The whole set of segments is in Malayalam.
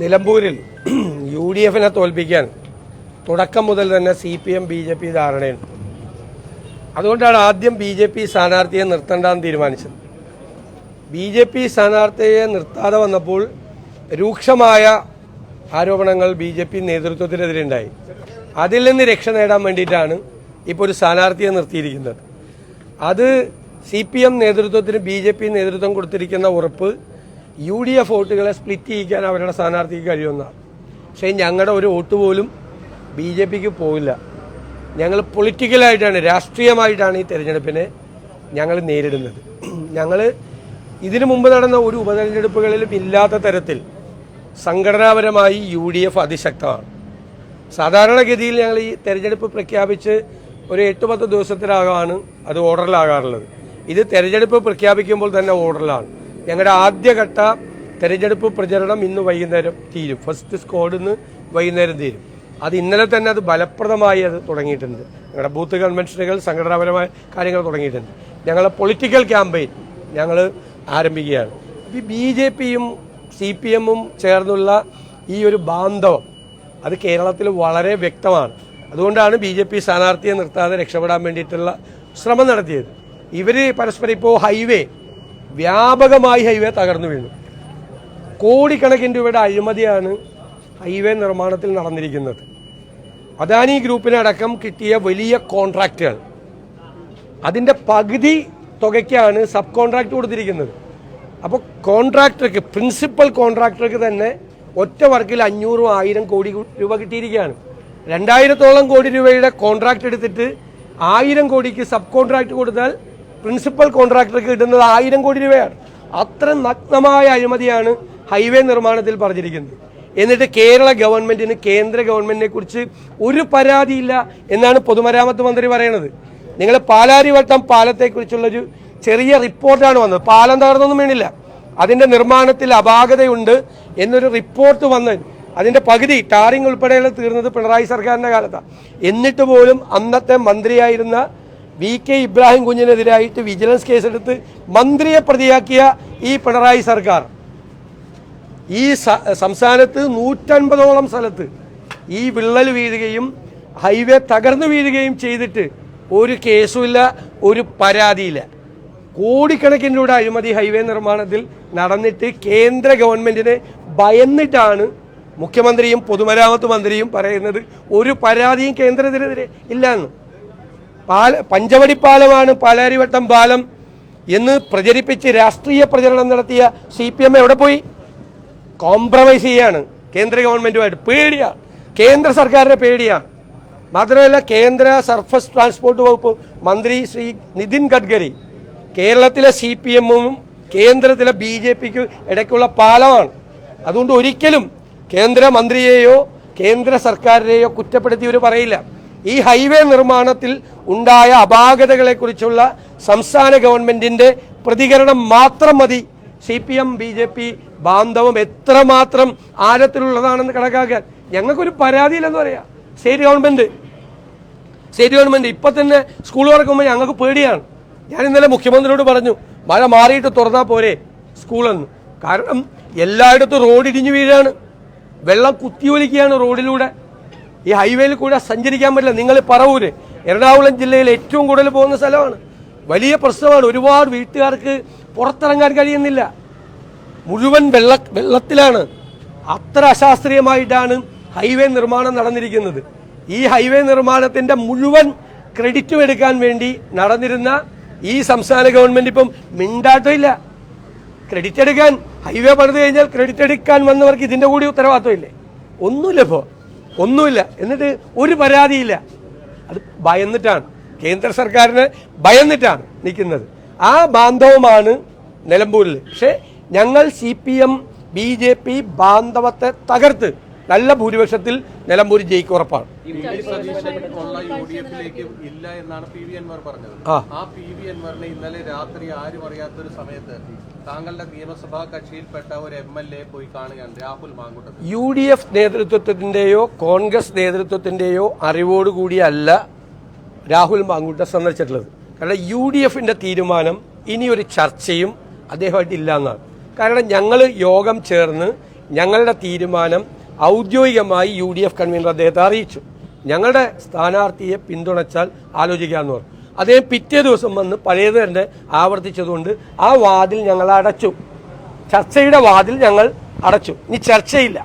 നിലമ്പൂരിൽ UDF-നെ തോൽപ്പിക്കാൻ തുടക്കം മുതൽ തന്നെ CPM BJP ധാരണയുണ്ട്. അതുകൊണ്ടാണ് ആദ്യം BJP സ്ഥാനാർത്ഥിയെ നിർത്തേണ്ടെന്ന് തീരുമാനിച്ചത്. BJP സ്ഥാനാർത്ഥിയെ നിർത്താതെ വന്നപ്പോൾ രൂക്ഷമായ ആരോപണങ്ങൾ BJP നേതൃത്വത്തിനെതിരെ ഉണ്ടായി. അതിൽ നിന്ന് രക്ഷ നേടാൻ വേണ്ടിയിട്ടാണ് ഇപ്പോൾ ഒരു സ്ഥാനാർത്ഥിയെ നിർത്തിയിരിക്കുന്നത്. അത് CPM നേതൃത്വത്തിന് BJP നേതൃത്വം കൊടുത്തിരിക്കുന്ന ഉറപ്പ് UDF വോട്ടുകളെ സ്പ്ലിറ്റ് ചെയ്യിക്കാൻ അവരുടെ സ്ഥാനാർത്ഥിക്ക് കഴിയുമെന്നാണ്. പക്ഷേ ഞങ്ങളുടെ ഒരു വോട്ട് പോലും BJPക്ക് പോവില്ല. ഞങ്ങൾ പൊളിറ്റിക്കലായിട്ടാണ്, രാഷ്ട്രീയമായിട്ടാണ് ഈ തെരഞ്ഞെടുപ്പിനെ ഞങ്ങൾ നേരിടുന്നത്. ഞങ്ങൾ ഇതിനു മുമ്പ് നടന്ന ഒരു ഉപതെരഞ്ഞെടുപ്പുകളിലും ഇല്ലാത്ത തരത്തിൽ സംഘടനാപരമായി UDF അതിശക്തമാണ്. സാധാരണഗതിയിൽ ഞങ്ങൾ ഈ തെരഞ്ഞെടുപ്പ് പ്രഖ്യാപിച്ച് ഒരു 8-10 ദിവസത്തിലാകാണ് അത് ഓർഡറിലാകാറുള്ളത്. ഇത് തെരഞ്ഞെടുപ്പ് പ്രഖ്യാപിക്കുമ്പോൾ തന്നെ ഓർഡറിലാണ്. ഞങ്ങളുടെ ആദ്യഘട്ട തെരഞ്ഞെടുപ്പ് പ്രചരണം ഇന്ന് വൈകുന്നേരം തീരും. ഫസ്റ്റ് സ്ക്വാഡ് ഇന്ന് വൈകുന്നേരം തീരും. അത് ഇന്നലെ തന്നെ അത് ഫലപ്രദമായി അത് തുടങ്ങിയിട്ടുണ്ട്. ഞങ്ങളുടെ ബൂത്ത് കൺവെൻഷനുകൾ, സംഘടനാപരമായ കാര്യങ്ങൾ തുടങ്ങിയിട്ടുണ്ട്. ഞങ്ങളുടെ പൊളിറ്റിക്കൽ ക്യാമ്പയിൻ ഞങ്ങൾ ആരംഭിക്കുകയാണ്. BJPയും CPM-ഉം ചേർന്നുള്ള ഈ ഒരു ബാന്ധവം അത് കേരളത്തിൽ വളരെ വ്യക്തമാണ്. അതുകൊണ്ടാണ് BJP സ്ഥാനാർത്ഥിയെ നിർത്താതെ രക്ഷപ്പെടാൻ വേണ്ടിയിട്ടുള്ള ശ്രമം നടത്തിയത്. ഇവർ പരസ്പരം ഇപ്പോൾ വ്യാപകമായി ഹൈവേ തകർന്നു വീണു. കോടിക്കണക്കിന് രൂപയുടെ അഴിമതിയാണ് ഹൈവേ നിർമ്മാണത്തിൽ നടന്നിരിക്കുന്നത്. അദാനി ഗ്രൂപ്പിനടക്കം കിട്ടിയ വലിയ കോൺട്രാക്റ്റുകൾ, അതിൻ്റെ പകുതി തുകയ്ക്കാണ് സബ് കോൺട്രാക്ട് കൊടുത്തിരിക്കുന്നത്. അപ്പോൾ കോൺട്രാക്ടർക്ക്, പ്രിൻസിപ്പൽ കോൺട്രാക്ടർക്ക് തന്നെ ഒറ്റ വർക്കിൽ 500-1000 കോടി രൂപ കിട്ടിയിരിക്കുകയാണ്. 2000-ഓളം കോടി രൂപയുടെ കോൺട്രാക്ട് എടുത്തിട്ട് 1000 കോടിക്ക് സബ് കോൺട്രാക്ട് കൊടുത്താൽ പ്രിൻസിപ്പൽ കോൺട്രാക്ടർക്ക് കിട്ടുന്നത് 1000 കോടി രൂപയാണ്. അത്ര നഗ്നമായ അഴിമതിയാണ് ഹൈവേ നിർമ്മാണത്തിൽ പറഞ്ഞിരിക്കുന്നത്. എന്നിട്ട് കേരള ഗവൺമെന്റിന്, കേന്ദ്ര ഗവൺമെന്റിനെ കുറിച്ച് ഒരു പരാതിയില്ല എന്നാണ് പൊതുമരാമത്ത് മന്ത്രി പറയുന്നത്. നിങ്ങൾ പാലാരിവട്ടം പാലത്തെക്കുറിച്ചുള്ളൊരു ചെറിയ റിപ്പോർട്ടാണ് വന്നത്. പാലം തകർന്നൊന്നും വീണില്ല, അതിന്റെ നിർമ്മാണത്തിൽ അപാകതയുണ്ട് എന്നൊരു റിപ്പോർട്ട് വന്ന് അതിന്റെ പകുതി ടാറിംഗ് ഉൾപ്പെടെയുള്ള തീർന്നത് പിണറായി സർക്കാരിന്റെ കാലത്താണ്. എന്നിട്ട് പോലും അന്നത്തെ മന്ത്രിയായിരുന്ന VK ഇബ്രാഹിം കുഞ്ഞിനെതിരായിട്ട് വിജിലൻസ് കേസെടുത്ത് മന്ത്രിയെ പ്രതിയാക്കിയ ഈ പിണറായി സർക്കാർ ഈ സംസ്ഥാനത്ത് 150ഓളം സ്ഥലത്ത് ഈ വിള്ളൽ വീഴുകയും ഹൈവേ തകർന്നു വീഴുകയും ചെയ്തിട്ട് ഒരു കേസുമില്ല, ഒരു പരാതിയില്ല. കോടിക്കണക്കിന് രൂപയുടെ അഴിമതി ഹൈവേ നിർമ്മാണത്തിൽ നടന്നിട്ട് കേന്ദ്ര ഗവൺമെന്റിനെ ഭയന്നിട്ടാണ് മുഖ്യമന്ത്രിയും പൊതുമരാമത്ത് മന്ത്രിയും പറയുന്നത് ഒരു പരാതിയും കേന്ദ്രത്തിനെതിരെ ഇല്ലെന്ന്. പഞ്ചവടി പാലമാണ് പാലാരിവട്ടം പാലം എന്ന് പ്രചരിപ്പിച്ച് രാഷ്ട്രീയ പ്രചരണം നടത്തിയ CPM എവിടെ പോയി? കോംപ്രമൈസ് ചെയ്യാണ് കേന്ദ്ര ഗവൺമെന്റുമായിട്ട്. പേടിയാണ്, കേന്ദ്ര സർക്കാരിനെ പേടിയാണ്. മാത്രമല്ല, കേന്ദ്ര സർഫസ് ട്രാൻസ്പോർട്ട് വകുപ്പ് മന്ത്രി ശ്രീ നിതിൻ ഗഡ്കരി കേരളത്തിലെ CPM-ഉം കേന്ദ്രത്തിലെ BJPക്കും ഇടയ്ക്കുള്ള പാലമാണ്. അതുകൊണ്ട് ഒരിക്കലും കേന്ദ്ര മന്ത്രിയെയോ കേന്ദ്ര സർക്കാരിനെയോ കുറ്റപ്പെടുത്തി ഇവർ പറയില്ല. ഈ ഹൈവേ നിർമ്മാണത്തിൽ ഉണ്ടായ അപാകതകളെക്കുറിച്ചുള്ള സംസ്ഥാന ഗവൺമെന്റിന്റെ പ്രതികരണം മാത്രം മതി CPM BJP ബാന്ധവം എത്രമാത്രം ആഴത്തിലുള്ളതാണെന്ന് കണക്കാക്കാൻ. ഞങ്ങൾക്കൊരു പരാതിയില്ലെന്ന് പറയാം. സ്റ്റേറ്റ് ഗവൺമെന്റ് ഇപ്പൊ തന്നെ സ്കൂൾ തുറക്കുമ്പോൾ ഞങ്ങൾക്ക് പേടിയാണ്. ഞാൻ ഇന്നലെ മുഖ്യമന്ത്രിയോട് പറഞ്ഞു, മഴ മാറിയിട്ട് തുറന്നാൽ പോരെ സ്കൂളെന്ന്. കാരണം എല്ലായിടത്തും റോഡ് ഇടിഞ്ഞു വീഴാണ്, വെള്ളം കുത്തിയൊലിക്കുകയാണ് റോഡിലൂടെ. ഈ ഹൈവേയിൽ കൂടെ സഞ്ചരിക്കാൻ പറ്റില്ല. നിങ്ങൾ പറവൂര്, എറണാകുളം ജില്ലയിൽ ഏറ്റവും കൂടുതൽ പോകുന്ന സ്ഥലമാണ്. വലിയ പ്രശ്നമാണ്. ഒരുപാട് വീട്ടുകാർക്ക് പുറത്തിറങ്ങാൻ കഴിയുന്നില്ല, മുഴുവൻ വെള്ളത്തിലാണ്. അത്ര അശാസ്ത്രീയമായിട്ടാണ് ഹൈവേ നിർമ്മാണം നടന്നിരിക്കുന്നത്. ഈ ഹൈവേ നിർമ്മാണത്തിന്റെ മുഴുവൻ ക്രെഡിറ്റും എടുക്കാൻ വേണ്ടി നടന്നിരുന്ന ഈ സംസ്ഥാന ഗവൺമെന്റ് ഇപ്പം മിണ്ടാട്ടമില്ല. ക്രെഡിറ്റ് എടുക്കാൻ, ഹൈവേ പണിത് കഴിഞ്ഞാൽ ക്രെഡിറ്റ് എടുക്കാൻ വന്നവർക്ക് ഇതിന്റെ കൂടി ഉത്തരവാദിത്വമില്ലേ? ഒന്നുമില്ല, ഇപ്പോൾ ഒന്നുമില്ല. എന്നിട്ട് ഒരു പരാതിയില്ല. അത് ഭയന്നിട്ടാണ്, കേന്ദ്ര സർക്കാരിനെ ഭയന്നിട്ടാണ് നിൽക്കുന്നത്. ആ ബാന്ധവമാണ് നിലമ്പൂരിൽ. പക്ഷേ ഞങ്ങൾ CPM BJP ബാന്ധവത്തെ തകർത്ത് നല്ല ഭൂരിപക്ഷത്തിൽ നിലമ്പൂർ ജയിക്കും ഉറപ്പാണ്. ഇന്നലെ രാത്രി ആരും അറിയാത്തൊരു സമയത്ത് താങ്കളുടെ നിയമസഭാ കക്ഷിയിൽപ്പെട്ട ഒരു MLA പോയി കാണുകയാണ്, രാഹുൽ മാങ്കൂട്ടത്തിൽ. UDF നേതൃത്വത്തിന്റെയോ കോൺഗ്രസ് നേതൃത്വത്തിന്റെയോ അറിവോടുകൂടിയല്ല രാഹുൽ മാങ്കൂട്ടം സന്ദർശിച്ചിട്ടുള്ളത്. കാരണം UDFന്റെ തീരുമാനം ഇനിയൊരു ചർച്ചയും അദ്ദേഹമായിട്ട് ഇല്ല എന്നാണ്. കാരണം ഞങ്ങൾ യോഗം ചേർന്ന് ഞങ്ങളുടെ തീരുമാനം ഔദ്യോഗികമായി UDF കൺവീനർ അദ്ദേഹത്തെ അറിയിച്ചു. ഞങ്ങളുടെ സ്ഥാനാർത്ഥിയെ പിന്തുണച്ചാൽ ആലോചിക്കാമെന്ന് പറഞ്ഞു. അദ്ദേഹം പിറ്റേ ദിവസം വന്ന് പഴയത് തന്നെ ആവർത്തിച്ചതുകൊണ്ട് ആ വാതിൽ ഞങ്ങൾ അടച്ചു. ചർച്ചയുടെ വാതിൽ ഞങ്ങൾ അടച്ചു. ഇനി ചർച്ചയില്ല.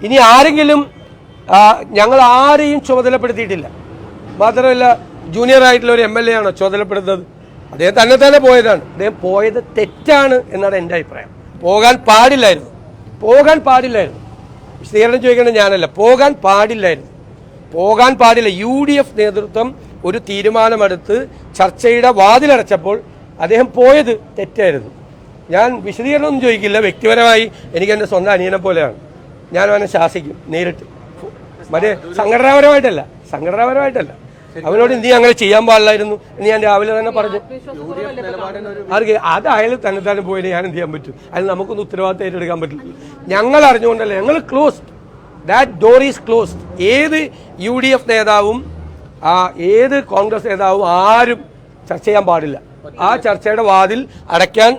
ഇനി ആരെങ്കിലും ഞങ്ങൾ ആരെയും ചുമതലപ്പെടുത്തിയിട്ടില്ല. മാത്രമല്ല ജൂനിയർ ആയിട്ടുള്ള ഒരു MLA ആണോ ചുമതലപ്പെടുന്നത്? അദ്ദേഹം തന്നെ പോയതാണ്. അദ്ദേഹം പോയത് തെറ്റാണ് എന്നാണ് എൻ്റെ അഭിപ്രായം. പോകാൻ പാടില്ലായിരുന്നു. വിശദീകരണം ചോദിക്കേണ്ടത് ഞാനല്ല. പോകാൻ പാടില്ല. UDF നേതൃത്വം ഒരു തീരുമാനമെടുത്ത് ചർച്ചയുടെ വാതിലടച്ചപ്പോൾ അദ്ദേഹം പോയത് തെറ്റായിരുന്നു. ഞാൻ വിശദീകരണമൊന്നും ചോദിക്കില്ല. വ്യക്തിപരമായി എനിക്ക് എൻ്റെ സ്വന്തം അനിയനെ പോലെയാണ്. ഞാൻ അവനെ ശാസിക്കും നേരിട്ട്. മറ്റേ സംഘടനാപരമായിട്ടല്ല. അവനോട് നീ അങ്ങനെ ചെയ്യാൻ പാടില്ലായിരുന്നു എന്ന് ഞാൻ രാവിലെ തന്നെ പറഞ്ഞു. അത് അയാൾ തന്നെ പോയി ഞാൻ എന്ത് ചെയ്യാൻ പറ്റും? അതിൽ നമുക്കൊന്നും ഉത്തരവാദിത്തം ഏറ്റെടുക്കാൻ പറ്റില്ല. ഞങ്ങൾ അറിഞ്ഞുകൊണ്ടല്ല, ഞങ്ങൾ closed. That door is closed. ഏത് UDF നേതാവും ഏത് കോൺഗ്രസ് നേതാവും ആരും ചർച്ച ചെയ്യാൻ പാടില്ല. ആ ചർച്ചയുടെ വാതിൽ അടയ്ക്കാൻ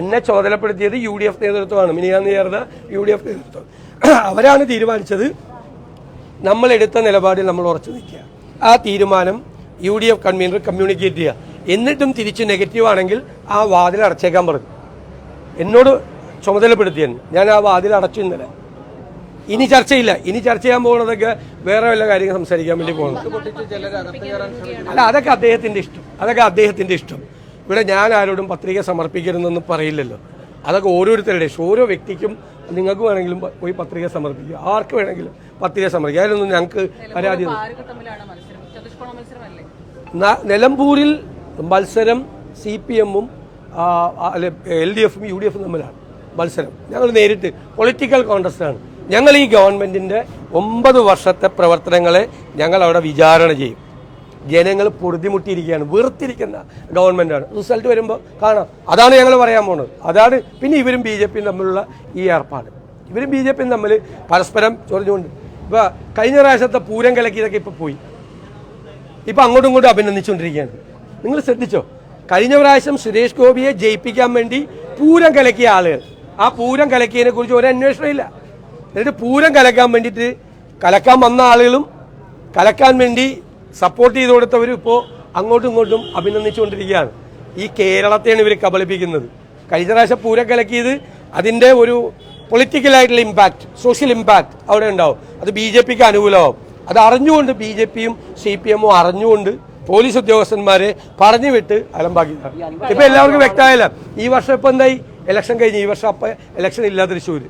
എന്നെ ചുമതലപ്പെടുത്തിയത് UDF നേതൃത്വമാണ്. മിനിയാന്ന് ചേർന്ന UDF നേതൃത്വം. അവരാണ് തീരുമാനിച്ചത്. നമ്മൾ എടുത്ത നിലപാടിൽ നമ്മൾ ഉറച്ചു നിൽക്കുക. ആ തീരുമാനം UDF കൺവീനർ കമ്മ്യൂണിക്കേറ്റ് ചെയ്യുക. എന്നിട്ടും തിരിച്ച് നെഗറ്റീവ് ആണെങ്കിൽ ആ വാതിൽ അടച്ചേക്കാൻ പറഞ്ഞു. എന്നോട് ചുമതലപ്പെടുത്തിയെന്ന്. ഞാൻ ആ വാതിൽ അടച്ചു ഇന്നലെ. ഇനി ചർച്ചയില്ല. ഇനി ചർച്ച ചെയ്യാൻ പോകുന്നതൊക്കെ വേറെ വല്ല കാര്യങ്ങൾ സംസാരിക്കാൻ വേണ്ടി പോകുന്നത്. അല്ല, അതൊക്കെ അദ്ദേഹത്തിന്റെ ഇഷ്ടം. ഇവിടെ ഞാൻ ആരോടും പത്രിക സമർപ്പിക്കരുതെന്ന് പറയില്ലല്ലോ. അതൊക്കെ ഓരോരുത്തരുടെ ഇഷ്ടം. ഓരോ വ്യക്തിക്കും നിങ്ങൾക്ക് വേണമെങ്കിലും പോയി പത്രിക സമർപ്പിക്കുക. ആർക്ക് വേണമെങ്കിലും പത്രിക സമർപ്പിക്കുക. അതിലൊന്നും ഞങ്ങൾക്ക് പരാതി. നിലമ്പൂരിൽ മത്സരം CPM-ഉം LDF-ഉം UDF-ഉം തമ്മിലാണ് മത്സരം. ഞങ്ങൾ നേരിട്ട് പൊളിറ്റിക്കൽ കോൺടസ്റ്റാണ്. ഞങ്ങൾ ഈ ഗവൺമെന്റിന്റെ 9 വർഷത്തെ പ്രവർത്തനങ്ങളെ ഞങ്ങൾ അവിടെ വിചാരണ ചെയ്യും. ജനങ്ങൾ പൊറുതിമുട്ടിയിരിക്കുകയാണ്. വെറുത്തിരിക്കുന്ന ഗവൺമെന്റാണ്. റിസൾട്ട് വരുമ്പോൾ കാണാം. അതാണ് ഞങ്ങൾ പറയാൻ പോകുന്നത്. അതാണ്. പിന്നെ ഇവരും BJPയും തമ്മിലുള്ള ഈ ഏർപ്പാട്. ഇവരും BJPയും തമ്മിൽ പരസ്പരം ചൊറിഞ്ഞുകൊണ്ട് ഇപ്പൊ കഴിഞ്ഞ പ്രാവശ്യത്തെ പൂരം കലക്കിയതൊക്കെ ഇപ്പൊ പോയി. ഇപ്പൊ അങ്ങോട്ടും ഇങ്ങോട്ടും അഭിനന്ദിച്ചുകൊണ്ടിരിക്കുകയാണ്. നിങ്ങൾ ശ്രദ്ധിച്ചോ? കഴിഞ്ഞ പ്രാവശ്യം സുരേഷ് ഗോപിയെ ജയിപ്പിക്കാൻ വേണ്ടി പൂരം കലക്കിയ ആളുകൾ, ആ പൂരം കലക്കിയതിനെ കുറിച്ച് ഒരു അന്വേഷണം ഇല്ല. എന്നിട്ട് പൂരം കലക്കാൻ വേണ്ടിയിട്ട് കലക്കാൻ വന്ന ആളുകളും കലക്കാൻ വേണ്ടി സപ്പോർട്ട് ചെയ്ത് കൊടുത്തവരും ഇപ്പോൾ അങ്ങോട്ടും ഇങ്ങോട്ടും അഭിനന്ദിച്ചുകൊണ്ടിരിക്കുകയാണ്. ഈ കേരളത്തെയാണ് ഇവർ കബളിപ്പിക്കുന്നത്. കഴിഞ്ഞ പ്രാവശ്യം പൂരം കലക്കിയത് അതിൻ്റെ ഒരു പൊളിറ്റിക്കലായിട്ടുള്ള ഇമ്പാക്ട്, സോഷ്യൽ ഇമ്പാക്ട് അവിടെ ഉണ്ടാവും. അത് BJPക്ക് അനുകൂലമാവും. അത് അറിഞ്ഞുകൊണ്ട് BJPയും CPM-ഉം അറിഞ്ഞുകൊണ്ട് പോലീസ് ഉദ്യോഗസ്ഥന്മാരെ പറഞ്ഞു വിട്ട് അലമ്പാക്കിയതാണ്. ഇപ്പൊ എല്ലാവർക്കും വ്യക്തമായില്ല. ഈ വർഷം ഇപ്പൊ എന്തായി? ഇലക്ഷൻ കഴിഞ്ഞ്. ഈ വർഷം അപ്പൊ ഇലക്ഷൻ ഇല്ല തൃശ്ശൂര്.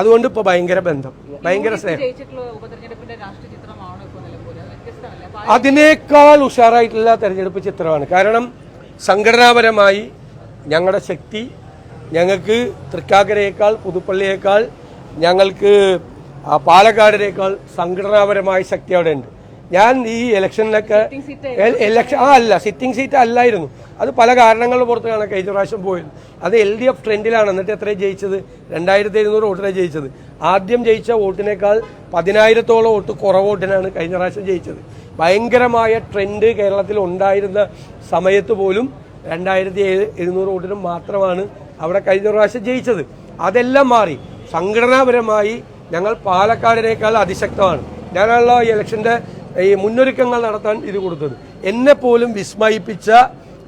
അതുകൊണ്ട് ഇപ്പൊ ഭയങ്കര ബന്ധം, ഭയങ്കര സ്നേഹം. അതിനേക്കാൾ ഉഷാറായിട്ടുള്ള തെരഞ്ഞെടുപ്പ് ചിത്രമാണ്. കാരണം സംഘടനാപരമായി ഞങ്ങളുടെ ശക്തി, ഞങ്ങൾക്ക് തൃക്കാക്കരയേക്കാൾ പുതുപ്പള്ളിയേക്കാൾ ഞങ്ങൾക്ക് പാലക്കാടിനേക്കാൾ സംഘടനാപരമായ ശക്തി അവിടെ ഉണ്ട്. ഞാൻ ഈ ഇലക്ഷനിലൊക്കെ സിറ്റിംഗ് സീറ്റ് അല്ലായിരുന്നു. അത് പല കാരണങ്ങളുടെ പുറത്താണ് കഴിഞ്ഞ പ്രാവശ്യം പോയത്. അത് LDF ട്രെൻഡിലാണ്. എന്നിട്ട് എത്രയും ജയിച്ചത്? 2700 വോട്ടിനെ ജയിച്ചത്. ആദ്യം ജയിച്ച വോട്ടിനേക്കാൾ 10,000-ഓളം വോട്ട് കുറവ് വോട്ടിനാണ് കഴിഞ്ഞ പ്രാവശ്യം ജയിച്ചത്. ഭയങ്കരമായ ട്രെൻഡ് കേരളത്തിൽ ഉണ്ടായിരുന്ന സമയത്ത് പോലും 2700 വോട്ടിനും മാത്രമാണ് അവിടെ കഴിഞ്ഞ പ്രാവശ്യം ജയിച്ചത്. അതെല്ലാം മാറി. സംഘടനാപരമായി ഞങ്ങൾ പാലക്കാടിനേക്കാൾ അതിശക്തമാണ്. ഞാനുള്ള ഈ ഇലക്ഷൻ്റെ ഈ മുന്നൊരുക്കങ്ങൾ നടത്താൻ ഇത് കൊടുത്തത്. എന്നെ പോലും വിസ്മയിപ്പിച്ച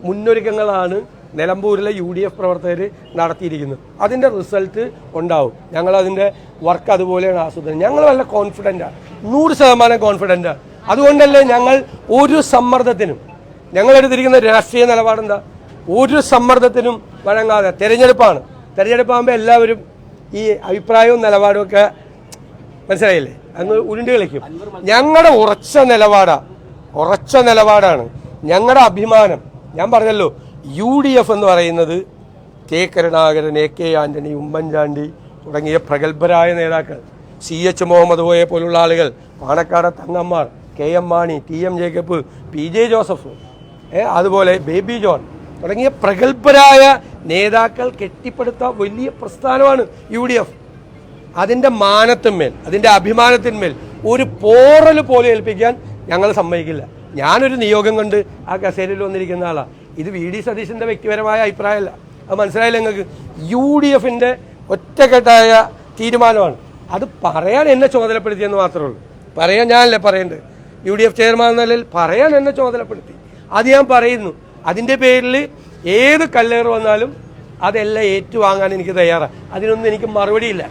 മുന്നൊരുക്കങ്ങളാണ് നിലമ്പൂരിലെ UDF പ്രവർത്തകർ നടത്തിയിരിക്കുന്നത്. അതിൻ്റെ റിസൾട്ട് ഉണ്ടാവും. ഞങ്ങളതിൻ്റെ വർക്ക് അതുപോലെയാണ് ആസ്വദിക്കുന്നത്. ഞങ്ങൾ നല്ല കോൺഫിഡൻ്റാണ്, 100% കോൺഫിഡൻ്റാണ്. അതുകൊണ്ടല്ലേ ഞങ്ങൾ ഒരു സമ്മർദ്ദത്തിനും, ഞങ്ങളെടുത്തിരിക്കുന്ന രാഷ്ട്രീയ നിലപാടെന്താ? ഒരു സമ്മർദ്ദത്തിനും വഴങ്ങാതെ. തെരഞ്ഞെടുപ്പാകുമ്പോൾ എല്ലാവരും ഈ അഭിപ്രായവും നിലപാടും ഒക്കെ മനസ്സിലായില്ലേ, അങ്ങ് ഉരുണ്ട് കളിക്കും. ഞങ്ങളുടെ ഉറച്ച നിലപാടാണ് ഞങ്ങളുടെ അഭിമാനം. ഞാൻ പറഞ്ഞല്ലോ, UDF എന്ന് പറയുന്നത് K. കരുണാകരൻ, AK ആന്റണി, ഉമ്മൻചാണ്ടി തുടങ്ങിയ പ്രഗത്ഭരായ നേതാക്കൾ, CH മുഹമ്മദ് കോയെ പോലുള്ള ആളുകൾ, പാണക്കാട് തങ്ങന്മാർ, KM Mani, TM Jacob, PJ Joseph, അതുപോലെ ബേബി ജോൺ തുടങ്ങിയ പ്രഗത്ഭരായ നേതാക്കൾ കെട്ടിപ്പടുത്ത വലിയ പ്രസ്ഥാനമാണ് UDF. അതിൻ്റെ മാനത്തിന്മേൽ, അതിൻ്റെ അഭിമാനത്തിന്മേൽ ഒരു പോറൽ പോലും ഏൽപ്പിക്കാൻ ഞങ്ങൾ സമ്മതിക്കില്ല. ഞാനൊരു നിയോഗം കൊണ്ട് ആ കസേരയിൽ വന്നിരിക്കുന്ന ആളാണ്. ഇത് വി.ഡി. സതീശൻ്റെ വ്യക്തിപരമായ അഭിപ്രായമല്ല. അത് മനസ്സിലായില്ല നിങ്ങൾക്ക്. UDFന്റെ ഒറ്റക്കെട്ടായ തീരുമാനമാണ്. അത് പറയാൻ എന്നെ ചുമതലപ്പെടുത്തിയെന്ന് മാത്രമേ ഉള്ളൂ. പറയാൻ ഞാനല്ലേ പറയേണ്ടത്. UDF ചെയർമാൻ എന്ന നിലയിൽ പറയാൻ എന്നെ ചുമതലപ്പെടുത്തി. അത് ഞാൻ പറയുന്നു. അതിൻ്റെ പേരിൽ ഏത് കല്ലേറ് വന്നാലും അതെല്ലാം ഏറ്റുവാങ്ങാൻ എനിക്ക് തയ്യാറാണ്. അതിനൊന്നും എനിക്ക് മറുപടിയില്ല.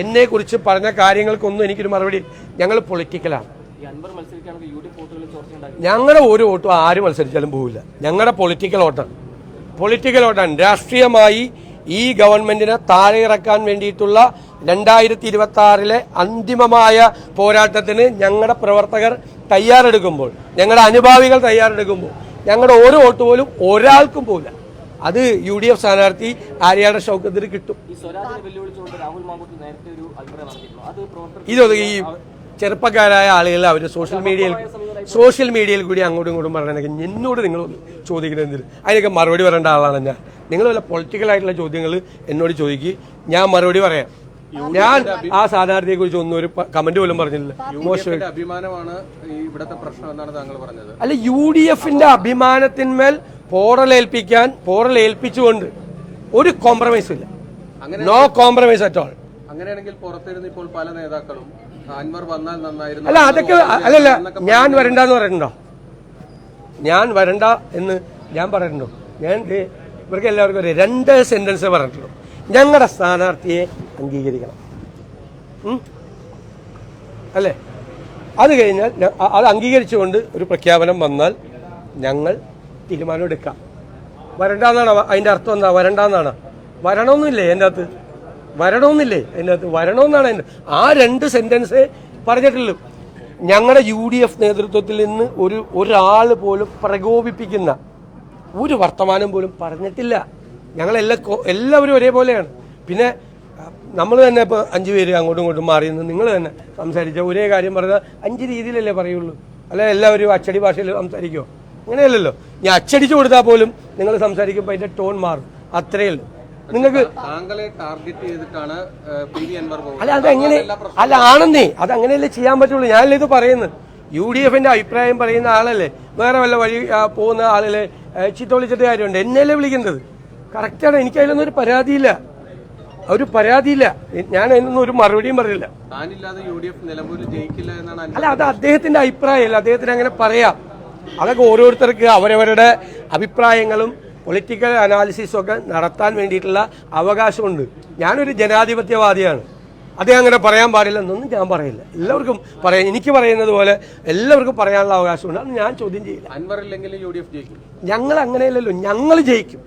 എന്നെക്കുറിച്ച് പറഞ്ഞ കാര്യങ്ങൾക്കൊന്നും എനിക്കൊരു മറുപടി. ഞങ്ങൾ പൊളിറ്റിക്കലാണ്. ഞങ്ങളുടെ ഒരു വോട്ടും ആര് മത്സരിച്ചാലും പോവില്ല. ഞങ്ങളുടെ പൊളിറ്റിക്കൽ വോട്ടാണ്. രാഷ്ട്രീയമായി ഈ ഗവൺമെന്റിനെ താഴെ ഇറക്കാൻ വേണ്ടിയിട്ടുള്ള 2026 അന്തിമമായ പോരാട്ടത്തിന് ഞങ്ങളുടെ പ്രവർത്തകർ തയ്യാറെടുക്കുമ്പോൾ, ഞങ്ങളുടെ അനുഭാവികൾ തയ്യാറെടുക്കുമ്പോൾ ഞങ്ങളുടെ ഓരോ വോട്ട് പോലും ഒരാൾക്കും പോവില്ല. അത് UDF സ്ഥാനാർത്ഥി ആര്യാടെ ഷൗക്കത്തിന് കിട്ടും. ഇതൊക്കെ ഈ ചെറുപ്പക്കാരായ ആളുകൾ അവർ സോഷ്യൽ മീഡിയയിൽ കൂടി അങ്ങോട്ടും ഇങ്ങോട്ടും പറയണമെങ്കിൽ എന്നോട് നിങ്ങൾ ചോദിക്കുന്നത് അതിനൊക്കെ മറുപടി പറയേണ്ട ആളാണ് ഞാൻ. നിങ്ങൾ വല്ല പൊളിറ്റിക്കലായിട്ടുള്ള ചോദ്യങ്ങൾ എന്നോട് ചോദിക്കുക, ഞാൻ മറുപടി പറയാം. ഞാൻ ആ സ്ഥാനാർത്ഥിയെ കുറിച്ച് ഒന്നും ഒരു കമന്റ് പോലും പറഞ്ഞില്ല. മോശമായിട്ട് അഭിമാനമാണ് ഇവിടുത്തെ പ്രശ്നം എന്നാണ് താങ്കൾ പറഞ്ഞത്. അല്ല, UDFന്റെ അഭിമാനത്തിന്മേൽ പോറലേൽപ്പിച്ചുകൊണ്ട് ഒരു കോംപ്രമൈസും ഇല്ല. No compromise at all. അങ്ങനെയാണെങ്കിൽ പുറത്തിരുന്ന് ഇപ്പോൾ പല നേതാക്കളും അൻവർ വന്നാൽ നന്നായിരുന്നു. അല്ല, അതൊക്കെ അല്ലല്ല, ഞാൻ വരണ്ടെന്ന് പറഞ്ഞിട്ടുണ്ടോ? ഞാൻ വരണ്ട എന്ന് ഞാൻ പറഞ്ഞിട്ടുണ്ടോ? ഞാൻ ഇവർക്ക് എല്ലാവർക്കും ഒരു 2 സെന്റൻസ് പറഞ്ഞിട്ടുള്ളൂ. ഞങ്ങളുടെ സ്ഥാനാർത്ഥിയെ അംഗീകരിക്കണം, അല്ലേ? അത് കഴിഞ്ഞാൽ അത് അംഗീകരിച്ചുകൊണ്ട് ഒരു പ്രഖ്യാപനം വന്നാൽ ഞങ്ങൾ തീരുമാനം എടുക്കാം. വരണ്ടെന്നാണ് അതിൻ്റെ അർത്ഥം. എന്താ വരണ്ടെന്നാണ്? വരണമെന്നില്ലേ അതിൻ്റെ അകത്ത്? വരണമെന്നാണ് ആ 2 സെന്റൻസ് പറഞ്ഞിട്ടുള്ളൂ. ഞങ്ങളുടെ UDF നേതൃത്വത്തിൽ നിന്ന് ഒരാൾ പോലും പ്രകോപിപ്പിക്കുന്ന ഒരു വർത്തമാനം പോലും പറഞ്ഞിട്ടില്ല. എല്ലാവരും ഒരേപോലെയാണ്. പിന്നെ നമ്മൾ തന്നെ ഇപ്പോൾ 5 പേര് അങ്ങോട്ടും ഇങ്ങോട്ടും മാറി നിന്ന് നിങ്ങൾ തന്നെ സംസാരിച്ച ഒരേ കാര്യം പറഞ്ഞാൽ 5 രീതിയിലല്ലേ പറയുള്ളൂ. അല്ല എല്ലാവരും അച്ചടി ഭാഷയിൽ സംസാരിക്കുമോ? അങ്ങനെയല്ലല്ലോ. ഞാൻ അച്ചടിച്ചു കൊടുത്താൽ പോലും നിങ്ങൾ സംസാരിക്കുമ്പോൾ അതിൻ്റെ ടോൺ മാറും. അത്രയേ ഉള്ളൂ. നിങ്ങൾക്ക് താങ്കളെ ടാർഗറ്റ് ചെയ്തിട്ടാണ് അല്ല അതെങ്ങനെ അല്ല ആണെന്നേ, അത് അങ്ങനെയല്ലേ ചെയ്യാൻ പറ്റുള്ളൂ. ഞാനല്ലേ ഇത് പറയുന്നത്. UDFന്റെ അഭിപ്രായം പറയുന്ന ആളല്ലേ വേറെ വല്ല വഴി പോകുന്ന ആളിലെ ചീത്ത വിളിച്ചിട്ട് കാര്യമുണ്ട്. എന്നെയല്ലേ വിളിക്കേണ്ടത്. കറക്റ്റാണ്. എനിക്ക് അതിലൊന്നും ഒരു പരാതിയില്ല. ഞാൻ അതിനൊന്നും ഒരു മറുപടിയും പറഞ്ഞില്ല. അല്ല, അത് അദ്ദേഹത്തിന്റെ അഭിപ്രായമല്ല. അദ്ദേഹത്തിന് അങ്ങനെ പറയാം. അതൊക്കെ ഓരോരുത്തർക്ക് അവരവരുടെ അഭിപ്രായങ്ങളും പൊളിറ്റിക്കൽ അനാലിസിസും ഒക്കെ നടത്താൻ വേണ്ടിയിട്ടുള്ള അവകാശമുണ്ട്. ഞാനൊരു ജനാധിപത്യവാദിയാണ്. അദ്ദേഹം അങ്ങനെ പറയാൻ പാടില്ല എന്നൊന്നും ഞാൻ പറയില്ല. എല്ലാവർക്കും പറയാം. എനിക്ക് പറയുന്നത് പോലെ എല്ലാവർക്കും പറയാനുള്ള അവകാശമുണ്ട്. അത് ഞാൻ ചോദ്യം ചെയ്യില്ല. ഞങ്ങൾ അങ്ങനെയല്ലല്ലോ. ഞങ്ങൾ ജയിക്കും.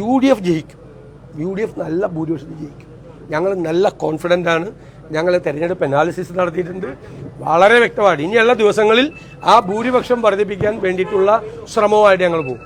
UDF ജയിക്കും. UDF നല്ല ഭൂരിപക്ഷത്തിൽ ജയിക്കും. ഞങ്ങൾ നല്ല കോൺഫിഡൻ്റ് ആണ്. ഞങ്ങൾ തെരഞ്ഞെടുപ്പ് അനാലിസിസ് നടത്തിയിട്ടുണ്ട്. വളരെ വ്യക്തമായിട്ട് ഇനിയുള്ള ദിവസങ്ങളിൽ ആ ഭൂരിപക്ഷം വർദ്ധിപ്പിക്കാൻ വേണ്ടിയിട്ടുള്ള ശ്രമവുമായിട്ട് ഞങ്ങൾ പോകും.